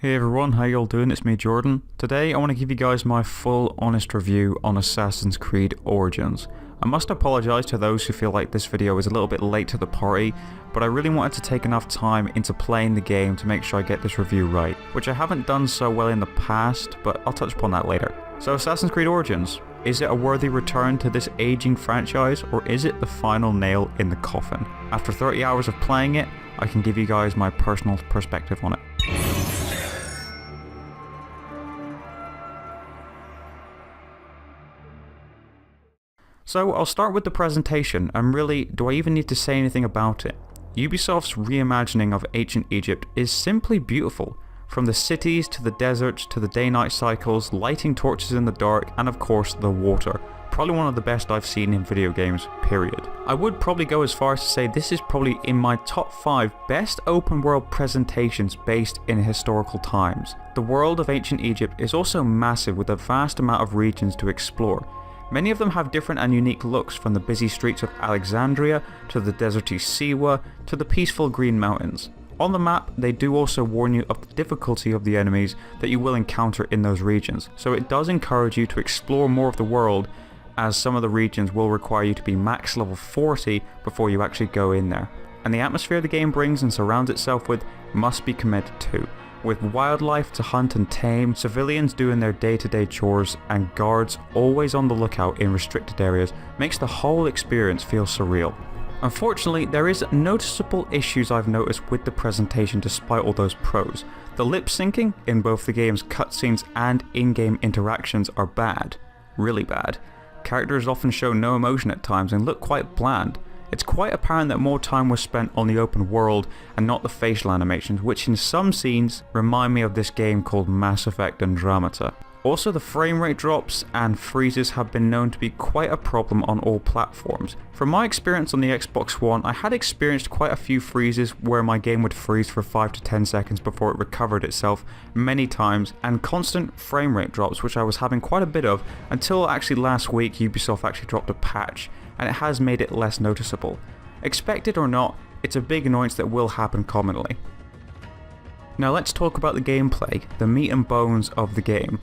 Hey everyone, how y'all doing? It's me, Jordan. Today I want to give you guys my full honest review on Assassin's Creed Origins. I must apologise to those who feel like this video is a little bit late to the party, but I really wanted to take enough time into playing the game to make sure I get this review right, which I haven't done so well in the past, but I'll touch upon that later. So Assassin's Creed Origins, is it a worthy return to this aging franchise, or is it the final nail in the coffin? After 30 hours of playing it, I can give you guys my personal perspective on it. So I'll start with the presentation, and really, do I even need to say anything about it? Ubisoft's reimagining of ancient Egypt is simply beautiful. From the cities to the deserts to the day-night cycles, lighting torches in the dark, and of course the water. Probably one of the best I've seen in video games, period. I would probably go as far as to say this is probably in my top 5 best open world presentations based in historical times. The world of ancient Egypt is also massive with a vast amount of regions to explore. Many of them have different and unique looks, from the busy streets of Alexandria, to the deserty Siwa, to the peaceful green mountains. On the map, they do also warn you of the difficulty of the enemies that you will encounter in those regions, so it does encourage you to explore more of the world, as some of the regions will require you to be max level 40 before you actually go in there. And the atmosphere the game brings and surrounds itself with must be commended too. With wildlife to hunt and tame, civilians doing their day-to-day chores, and guards always on the lookout in restricted areas, makes the whole experience feel surreal. Unfortunately, there is noticeable issues I've noticed with the presentation despite all those pros. The lip syncing in both the game's cutscenes and in-game interactions are bad. Really bad. Characters often show no emotion at times and look quite bland. It's quite apparent that more time was spent on the open world and not the facial animations, which in some scenes remind me of this game called Mass Effect Andromeda. Also, the frame rate drops and freezes have been known to be quite a problem on all platforms. From my experience on the Xbox One, I had experienced quite a few freezes where my game would freeze for 5 to 10 seconds before it recovered itself many times, and constant frame rate drops, which I was having quite a bit of until actually last week Ubisoft actually dropped a patch, and it has made it less noticeable. Expected or not, it's a big annoyance that will happen commonly. Now let's talk about the gameplay, the meat and bones of the game.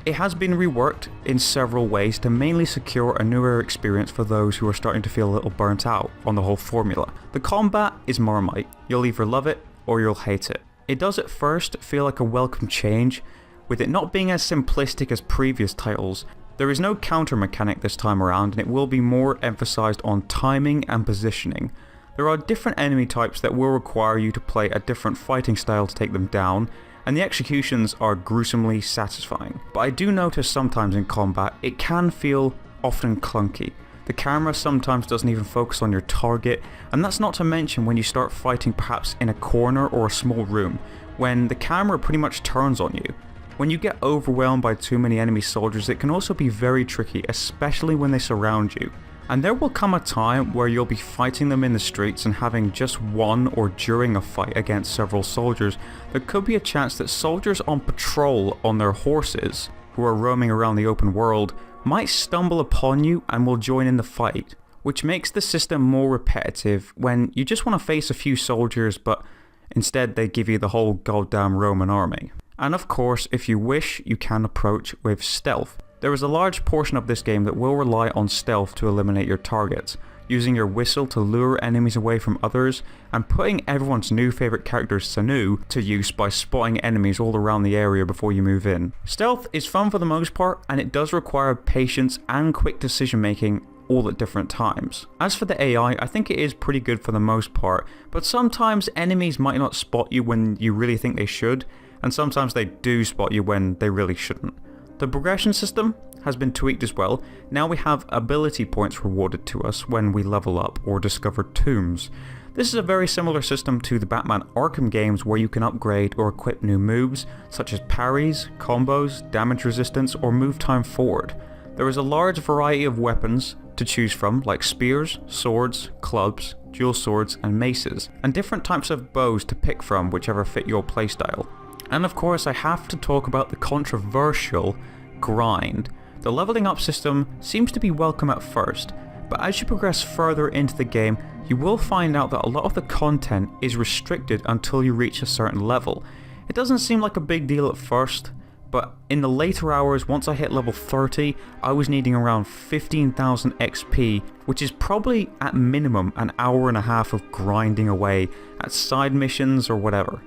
It has been reworked in several ways to mainly secure a newer experience for those who are starting to feel a little burnt out on the whole formula. The combat is Marmite. You'll either love it or you'll hate it. It does at first feel like a welcome change, with it not being as simplistic as previous titles. There is no counter mechanic this time around, and it will be more emphasised on timing and positioning. There are different enemy types that will require you to play a different fighting style to take them down, and the executions are gruesomely satisfying. But I do notice sometimes in combat it can feel often clunky. The camera sometimes doesn't even focus on your target, and that's not to mention when you start fighting perhaps in a corner or a small room, when the camera pretty much turns on you. When you get overwhelmed by too many enemy soldiers, it can also be very tricky, especially when they surround you. And there will come a time where you'll be fighting them in the streets and having just one, or during a fight against several soldiers, there could be a chance that soldiers on patrol on their horses, who are roaming around the open world, might stumble upon you and will join in the fight, which makes the system more repetitive when you just want to face a few soldiers, but instead they give you the whole goddamn Roman army. And of course, if you wish, you can approach with stealth. There is a large portion of this game that will rely on stealth to eliminate your targets, using your whistle to lure enemies away from others, and putting everyone's new favourite character Sanu to use by spotting enemies all around the area before you move in. Stealth is fun for the most part, and it does require patience and quick decision making all at different times. As for the AI, I think it is pretty good for the most part, but sometimes enemies might not spot you when you really think they should, and sometimes they do spot you when they really shouldn't. The progression system has been tweaked as well. Now we have ability points rewarded to us when we level up or discover tombs. This is a very similar system to the Batman Arkham games, where you can upgrade or equip new moves such as parries, combos, damage resistance, or move time forward. There is a large variety of weapons to choose from, like spears, swords, clubs, dual swords and maces, and different types of bows to pick from, whichever fit your playstyle. And of course I have to talk about the controversial grind. The leveling up system seems to be welcome at first, but as you progress further into the game, you will find out that a lot of the content is restricted until you reach a certain level. It doesn't seem like a big deal at first, but in the later hours, once I hit level 30, I was needing around 15,000 XP, which is probably at minimum an hour and a half of grinding away at side missions or whatever.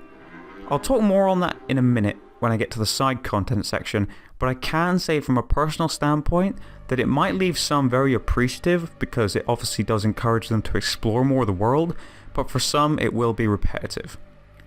I'll talk more on that in a minute when I get to the side content section, but I can say from a personal standpoint that it might leave some very appreciative because it obviously does encourage them to explore more of the world, but for some it will be repetitive.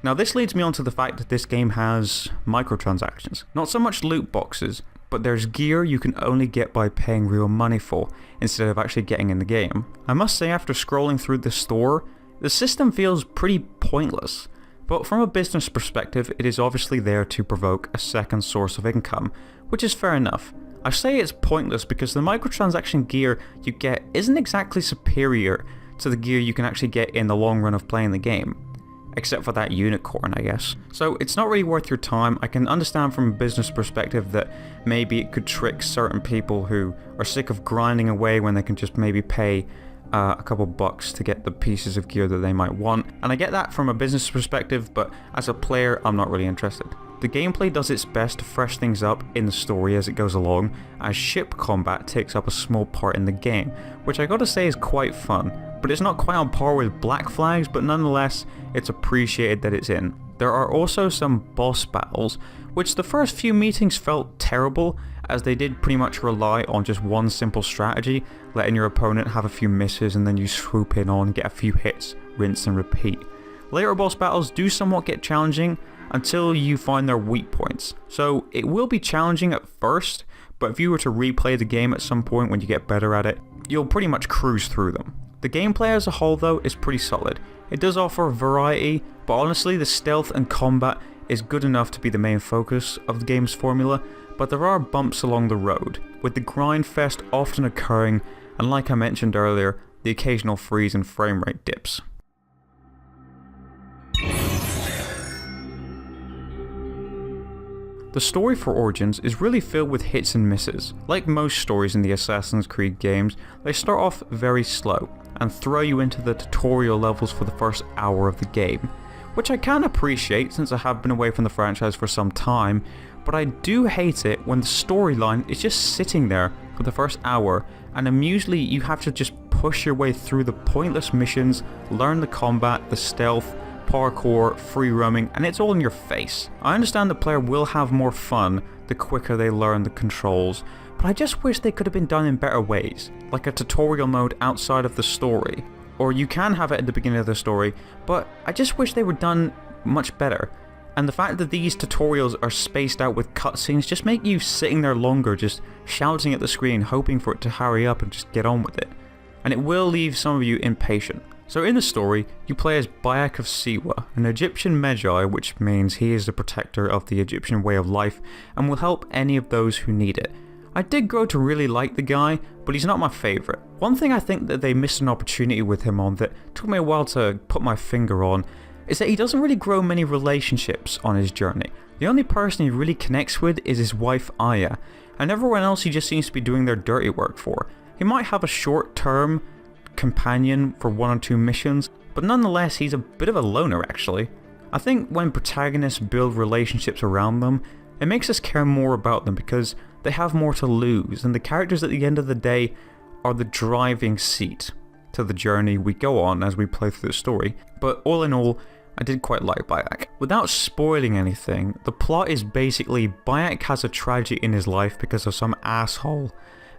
Now this leads me on to the fact that this game has microtransactions. Not so much loot boxes, but there's gear you can only get by paying real money for, instead of actually getting in the game. I must say, after scrolling through the store, the system feels pretty pointless, but from a business perspective it is obviously there to provoke a second source of income, which is fair enough. I say it's pointless because the microtransaction gear you get isn't exactly superior to the gear you can actually get in the long run of playing the game. Except for that unicorn, I guess. So it's not really worth your time. I can understand from a business perspective that maybe it could trick certain people who are sick of grinding away when they can just maybe pay a couple bucks to get the pieces of gear that they might want. And I get that from a business perspective, but as a player, I'm not really interested. The gameplay does its best to fresh things up in the story as it goes along, as ship combat takes up a small part in the game, which I gotta say is quite fun. But it's not quite on par with Black Flags, but nonetheless, it's appreciated that it's in. There are also some boss battles, which the first few meetings felt terrible, as they did pretty much rely on just one simple strategy, letting your opponent have a few misses and then you swoop in on, get a few hits, rinse and repeat. Later boss battles do somewhat get challenging until you find their weak points, so it will be challenging at first, but if you were to replay the game at some point when you get better at it, you'll pretty much cruise through them. The gameplay as a whole though is pretty solid. It does offer variety, but honestly the stealth and combat is good enough to be the main focus of the game's formula, but there are bumps along the road, with the grind fest often occurring, and like I mentioned earlier, the occasional freeze and frame rate dips. The story for Origins is really filled with hits and misses. Like most stories in the Assassin's Creed games, they start off very slow, and throw you into the tutorial levels for the first hour of the game, which I can appreciate since I have been away from the franchise for some time, but I do hate it when the storyline is just sitting there for the first hour, and usually you have to just push your way through the pointless missions, learn the combat, the stealth, parkour, free roaming, and it's all in your face. I understand the player will have more fun the quicker they learn the controls, but I just wish they could have been done in better ways, like a tutorial mode outside of the story. Or you can have it at the beginning of the story, but I just wish they were done much better. And the fact that these tutorials are spaced out with cutscenes just make you sitting there longer, just shouting at the screen, hoping for it to hurry up and just get on with it. And it will leave some of you impatient. So in the story, you play as Bayek of Siwa, an Egyptian Magi, which means he is the protector of the Egyptian way of life and will help any of those who need it. I did grow to really like the guy, but he's not my favourite. One thing I think that they missed an opportunity with him on that took me a while to put my finger on is that he doesn't really grow many relationships on his journey. The only person he really connects with is his wife Aya, and everyone else he just seems to be doing their dirty work for. He might have a short-term companion for 1 or 2 missions, but nonetheless he's a bit of a loner actually. I think when protagonists build relationships around them, it makes us care more about them because they have more to lose, and the characters at the end of the day are the driving seat to the journey we go on as we play through the story. But all in all, I did quite like Bayek. Without spoiling anything, the plot is basically Bayek has a tragedy in his life because of some asshole,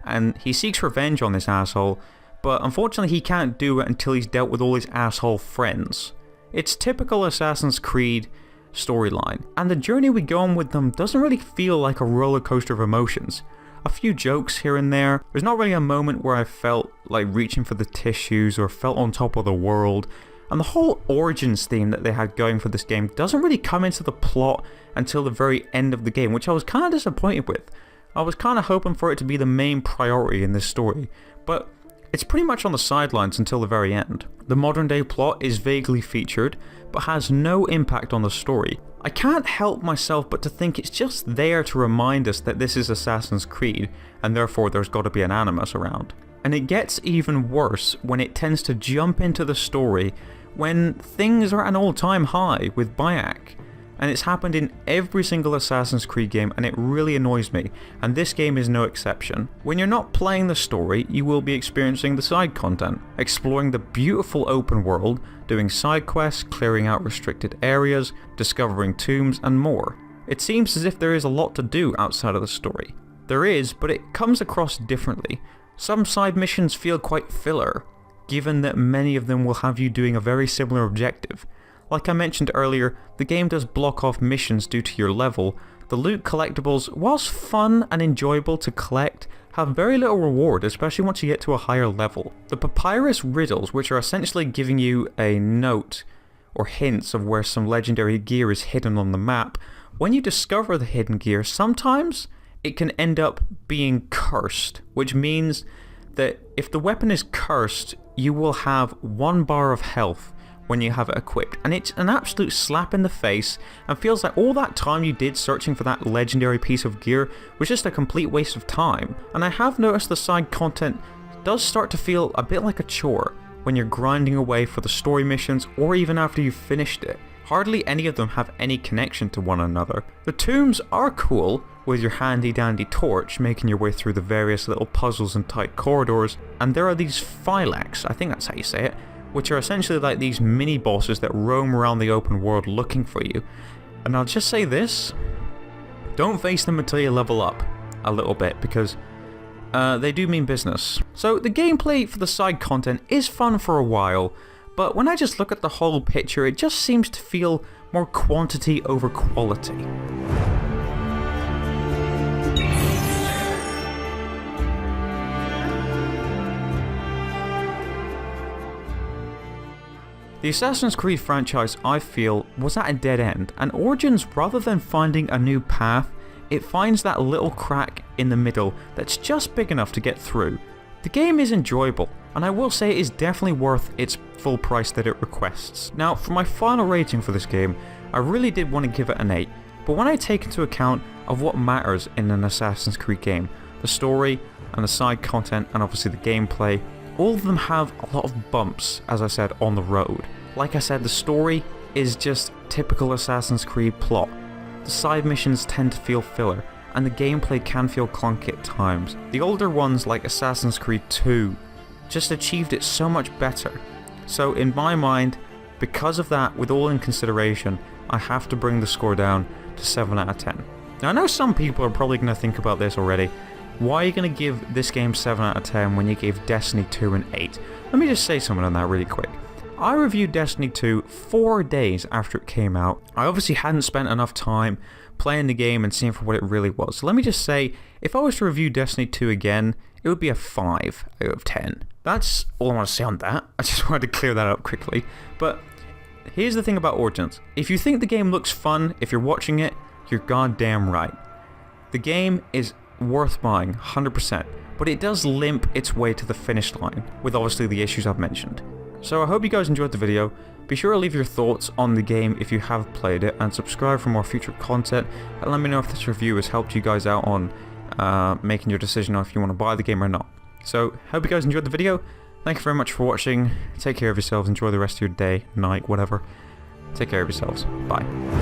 and he seeks revenge on this asshole, but unfortunately he can't do it until he's dealt with all his asshole friends. It's typical Assassin's Creed storyline, and the journey we go on with them doesn't really feel like a roller coaster of emotions. A few jokes here and there. There's not really a moment where I felt like reaching for the tissues or felt on top of the world, and the whole Origins theme that they had going for this game doesn't really come into the plot until the very end of the game, which I was kind of disappointed with. I was kind of hoping for it to be the main priority in this story, but it's pretty much on the sidelines until the very end. The modern day plot is vaguely featured, but has no impact on the story. I can't help myself but to think it's just there to remind us that this is Assassin's Creed, and therefore there's got to be an animus around. And it gets even worse when it tends to jump into the story when things are at an all-time high with Bayek. and it's happened in every single Assassin's Creed game, and it really annoys me, and this game is no exception. When you're not playing the story, you will be experiencing the side content, exploring the beautiful open world, doing side quests, clearing out restricted areas, discovering tombs, and more. It seems as if there is a lot to do outside of the story. There is, but it comes across differently. Some side missions feel quite filler, given that many of them will have you doing a very similar objective. Like I mentioned earlier, the game does block off missions due to your level. The loot collectibles, whilst fun and enjoyable to collect, have very little reward, especially once you get to a higher level. The papyrus riddles, which are essentially giving you a note or hints of where some legendary gear is hidden on the map, when you discover the hidden gear, sometimes it can end up being cursed, which means that if the weapon is cursed, you will have 1 bar of health when you have it equipped, and it's an absolute slap in the face and feels like all that time you did searching for that legendary piece of gear was just a complete waste of time. And I have noticed the side content does start to feel a bit like a chore when you're grinding away for the story missions or even after you've finished it. Hardly any of them have any connection to one another. The tombs are cool, with your handy dandy torch making your way through the various little puzzles and tight corridors, and there are these phylax, I think that's how you say it, which are essentially like these mini bosses that roam around the open world looking for you. And I'll just say this, don't face them until you level up a little bit, because they do mean business. So the gameplay for the side content is fun for a while, but when I just look at the whole picture, it just seems to feel more quantity over quality. The Assassin's Creed franchise, I feel, was at a dead end, and Origins, rather than finding a new path, it finds that little crack in the middle that's just big enough to get through. The game is enjoyable, and I will say it is definitely worth its full price that it requests. Now, for my final rating for this game, I really did want to give it an 8, but when I take into account of what matters in an Assassin's Creed game, the story and the side content and obviously the gameplay, all of them have a lot of bumps, as I said, on the road. Like I said, the story is just typical Assassin's Creed plot. The side missions tend to feel filler, and the gameplay can feel clunky at times. The older ones like Assassin's Creed 2 just achieved it so much better. So in my mind, because of that, with all in consideration, I have to bring the score down to 7 out of 10. Now I know some people are probably going to think about this already. Why are you going to give this game 7 out of 10 when you gave Destiny 2 an 8? Let me just say something on that really quick. I reviewed Destiny 2 4 days after it came out. I obviously hadn't spent enough time playing the game and seeing for what it really was. So let me just say, if I was to review Destiny 2 again, it would be a 5 out of 10. That's all I want to say on that. I just wanted to clear that up quickly. But here's the thing about Origins. If you think the game looks fun, if you're watching it, you're goddamn right. The game is worth buying, 100%, but it does limp its way to the finish line, with obviously the issues I've mentioned. So I hope you guys enjoyed the video. Be sure to leave your thoughts on the game if you have played it, and subscribe for more future content, and let me know if this review has helped you guys out on making your decision on if you want to buy the game or not. So, hope you guys enjoyed the video. Thank you very much for watching. Take care of yourselves, enjoy the rest of your day, night, whatever. Take care of yourselves. Bye.